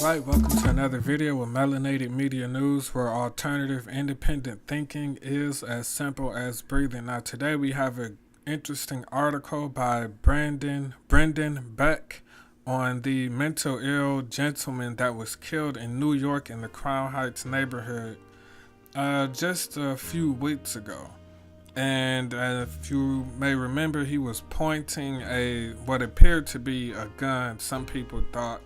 Alright, welcome to another video with Melanated Media News, where alternative independent thinking is as simple as breathing. Now today we have an interesting article by Brendan Beck on the mental ill gentleman that was killed in New York in the Crown Heights neighborhood just a few weeks ago. And if you may remember, he was pointing what appeared to be a gun, some people thought,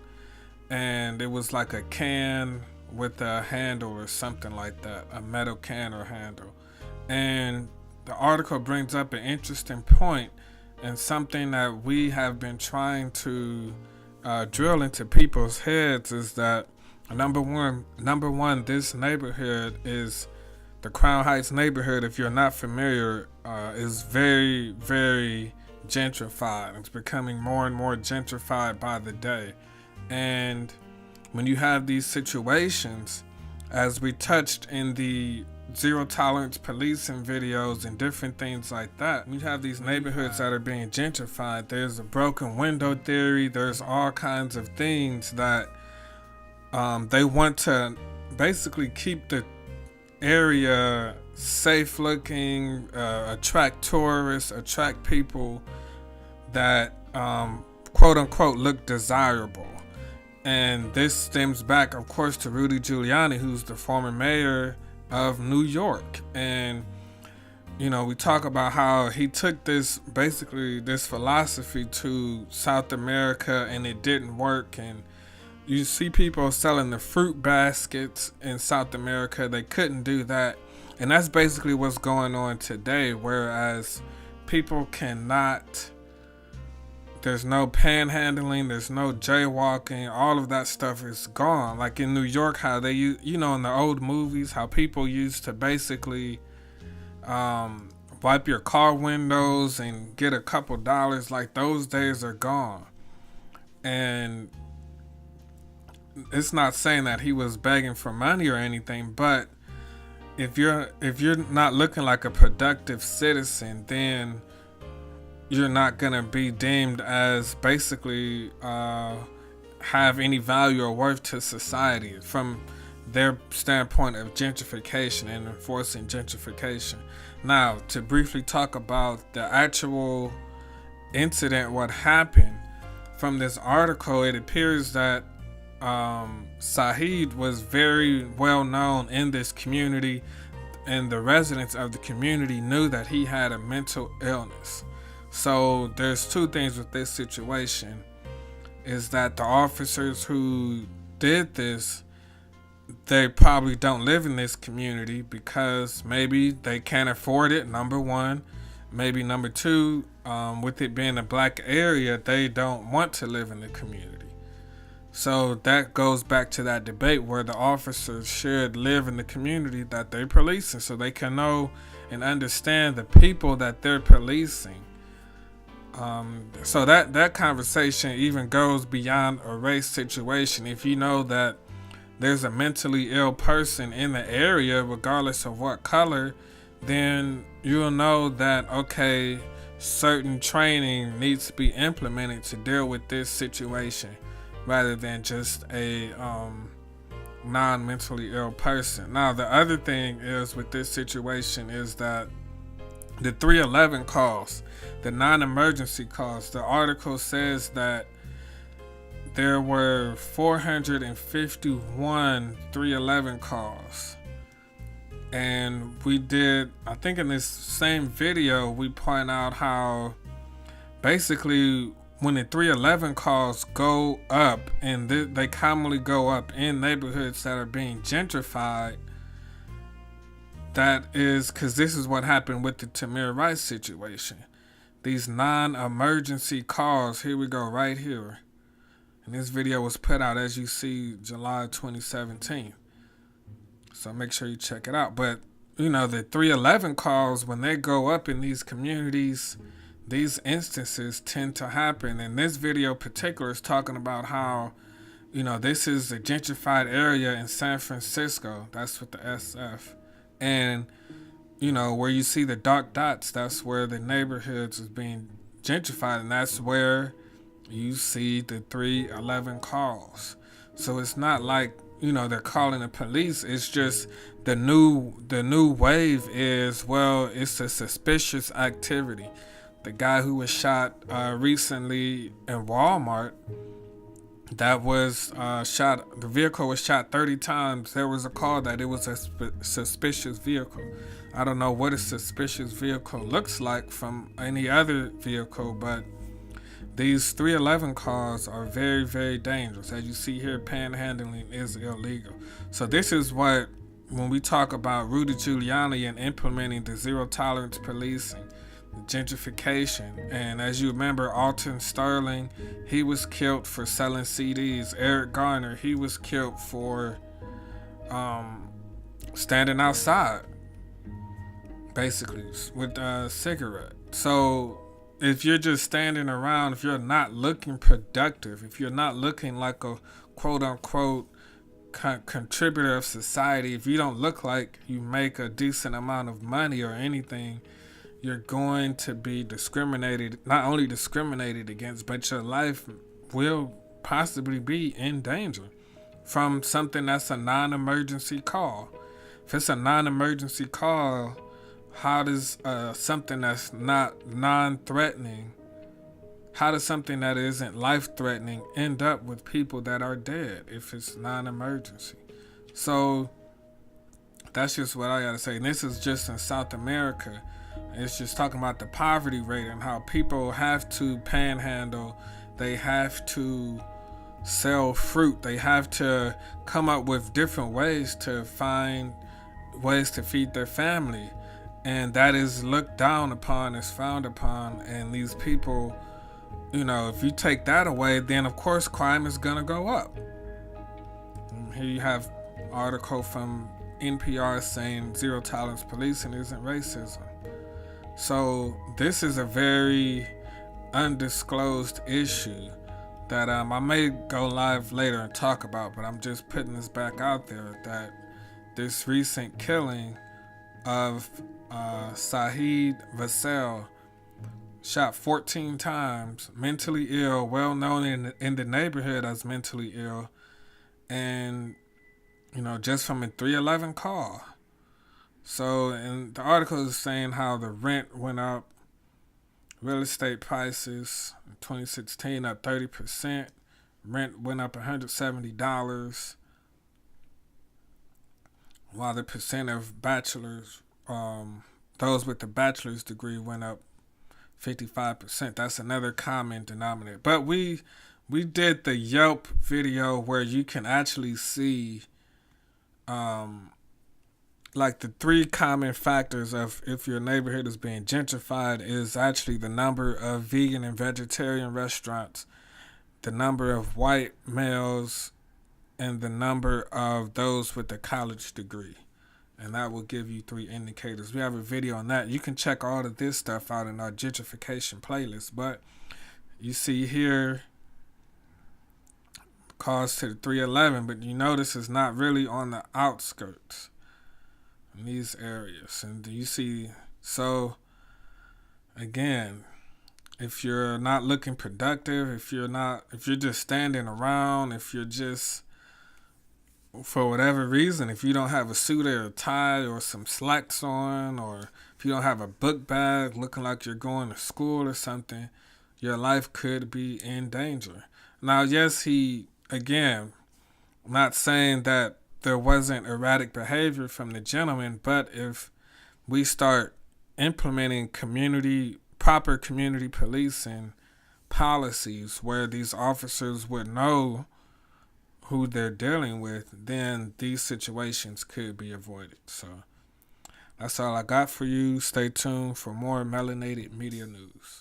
and it was like a can with a handle or something like that, a metal can or handle. And the article brings up an interesting point and something that we have been trying to drill into people's heads is that number one, this neighborhood is the Crown Heights neighborhood. If you're not familiar, is very, very gentrified. It's becoming more and more gentrified by the day. And when you have these situations, as we touched in the zero tolerance policing videos and different things like that, when you have these neighborhoods that are being gentrified, there's a broken window theory, there's all kinds of things that they want to basically keep the area safe looking, attract tourists, attract people that quote unquote look desirable. And this stems back, of course, to Rudy Giuliani, who's the former mayor of New York. And, you know, we talk about how he took this philosophy to South America and it didn't work. And you see people selling the fruit baskets in South America. They couldn't do that. And that's basically what's going on today, whereas people cannot... There's no panhandling, there's no jaywalking, all of that stuff is gone. Like in New York, how they, you know, in the old movies, how people used to basically wipe your car windows and get a couple dollars, like those days are gone. And it's not saying that he was begging for money or anything, but if you're not looking like a productive citizen, then you're not gonna be deemed as basically have any value or worth to society from their standpoint of gentrification and enforcing gentrification. Now, to briefly talk about the actual incident, what happened from this article, it appears that Saeed was very well known in this community, and the residents of the community knew that he had a mental illness. So there's two things with this situation, is that the officers who did this, they probably don't live in this community because maybe they can't afford it, number one. Maybe number two, with it being a black area, they don't want to live in the community. So that goes back to that debate where the officers should live in the community that they're policing so they can know and understand the people that they're policing. So that conversation even goes beyond a race situation. If you know that there's a mentally ill person in the area, regardless of what color, then you'll know that, okay, certain training needs to be implemented to deal with this situation rather than just a non-mentally ill person. Now, the other thing is with this situation is that the 311 calls, the non-emergency calls, the article says that there were 451 311 calls. And we did, I think in this same video, we point out how basically when the 311 calls go up, and they commonly go up in neighborhoods that are being gentrified, that is because this is what happened with the Tamir Rice situation. These non-emergency calls, here we go right here. And this video was put out, as you see, July 2017. So make sure you check it out. But, you know, the 311 calls, when they go up in these communities, these instances tend to happen. And this video in particular is talking about how, you know, this is a gentrified area in San Francisco. That's with the SF. And, you know, where you see the dark dots, that's where the neighborhoods is being gentrified, and that's where you see the 311 calls. So it's not like, they're calling the police. It's just the new wave is, well, it's a suspicious activity. The guy who was shot recently in Walmart, that was shot. The vehicle was shot 30 times. There was a call that it was a suspicious vehicle. I don't know what a suspicious vehicle looks like from any other vehicle, but these 311 calls are very, very dangerous. As you see here, panhandling is illegal. So this is what, when we talk about Rudy Giuliani and implementing the zero tolerance policing, gentrification, and as you remember, Alton Sterling, he was killed for selling CDs. Eric Garner, he was killed for standing outside, basically, with a cigarette. So if you're just standing around, if you're not looking productive, if you're not looking like a quote unquote contributor of society, if you don't look like you make a decent amount of money or anything, you're going to be not only discriminated against, but your life will possibly be in danger from something that's a non-emergency call. If it's a non-emergency call, how does something that's not non-threatening, how does something that isn't life-threatening end up with people that are dead if it's non-emergency? So that's just what I gotta say. And this is just in South America. It's just talking about the poverty rate and how people have to panhandle. They have to sell fruit. They have to come up with different ways to find ways to feed their family. And that is looked down upon, is frowned upon. And these people, if you take that away, then of course crime is going to go up. And here you have an article from NPR saying zero tolerance policing isn't racism. So this is a very undisclosed issue that I may go live later and talk about, but I'm just putting this back out there, that this recent killing of Saheed Vassell, shot 14 times, mentally ill, well known in the neighborhood as mentally ill, and just from a 311 call. So, and the article is saying how the rent went up, real estate prices in 2016 up 30%, rent went up $170, while the percent of bachelors, those with the bachelor's degree went up 55%. That's another common denominator. But we did the Yelp video where you can actually see like the three common factors of if your neighborhood is being gentrified is actually the number of vegan and vegetarian restaurants, the number of white males, and the number of those with a college degree. And that will give you three indicators. We have a video on that. You can check all of this stuff out in our gentrification playlist. But you see here, calls to the 311, but you notice it's not really on the outskirts in these areas. And you see, so again, if you're not looking productive, if you're just standing around, if you're just, for whatever reason, if you don't have a suit or a tie or some slacks on, or if you don't have a book bag looking like you're going to school or something, your life could be in danger. Now, yes, again, I'm not saying that there wasn't erratic behavior from the gentleman, but if we start implementing proper community policing policies where these officers would know who they're dealing with, then these situations could be avoided. So that's all I got for you. Stay tuned for more Melanated Media news.